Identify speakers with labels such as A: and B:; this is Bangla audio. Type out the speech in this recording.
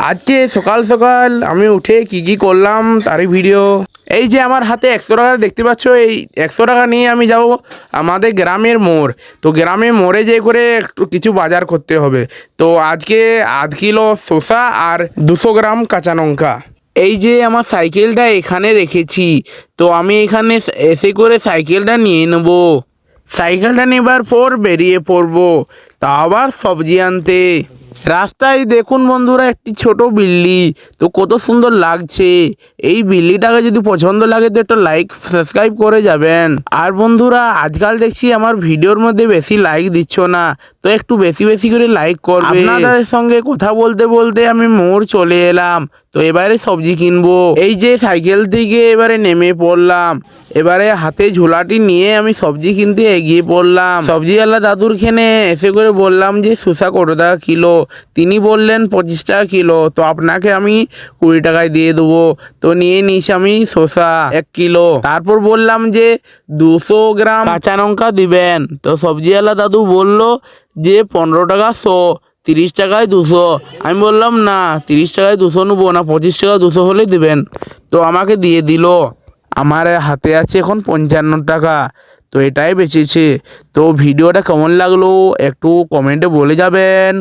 A: আজকে সকাল সকাল আমি উঠে কি করলাম তারই ভিডিও। এই যে আমার হাতে 100 টাকা দেখতে পাচ্ছ, এই 100 টাকা নিয়ে আমি যাব আমাদের গ্রামের মোড়। তো গ্রামের মোড়ে যেয়ে করে একটু কিছু বাজার করতে হবে। তো আজকে আধ কিলো শসা আর 200 গ্রাম কাঁচা লঙ্কা। এই যে আমার সাইকেলটা এখানে রেখেছি, তো আমি এখানে এসে করে সাইকেলটা নিয়ে নেব। সাইকেলটা নেবার পর বেরিয়ে পড়বো, তা আবার সবজি আনতে। রাস্তায় দেখুন বন্ধুরা একটি ছোট বিল্লি, তো কত সুন্দর লাগছে। এই বিল্লিটাকে যদি পছন্দ লাগে তো একটা লাইক সাবস্ক্রাইব করে যাবেন। আর বন্ধুরা আজকাল দেখছি আমার ভিডিওর মধ্যে বেশি লাইক দিচ্ছ না, তো একটু বেশি বেশি করে লাইক করবে। আপনাদের সঙ্গে কথা বলতে বলতে আমি মোড় চলে এলাম। তো এবারে সবজি কিনবো। এই যে সাইকেল থেকে এবারে নেমে পড়লাম, এবারে হাতে ঝোলাটি নিয়ে আমি সবজি কিনতে এগিয়ে পড়লাম। সবজিওয়ালা দাদুর খেনে এসে করে বললাম যে শসা কত টাকা কিলো। তিনি বললেন 25 টাকা কিলো, তো আপনাকে আমি 20 টাকায় দিয়ে দেবো। তো নিয়ে নিয়েছি আমি শসা 1 কিলো। তারপর বললাম যে 200 গ্রাম কাঁচা লঙ্কা দিবেন। তো সবজিওয়ালা দাদু বলল যে 15 টাকা 100, 30 টাকায় 200। আমি বললাম না, 30 টাকায় 200 নেবো না, 25 টাকা 200 হলেই দেবেন। তো আমাকে দিয়ে দিল। আমার হাতে আছে এখন 55 টাকা। তো এটাই বেঁচেছে। তো ভিডিওটা কেমন লাগলো একটু কমেন্টে বলে যাবেন।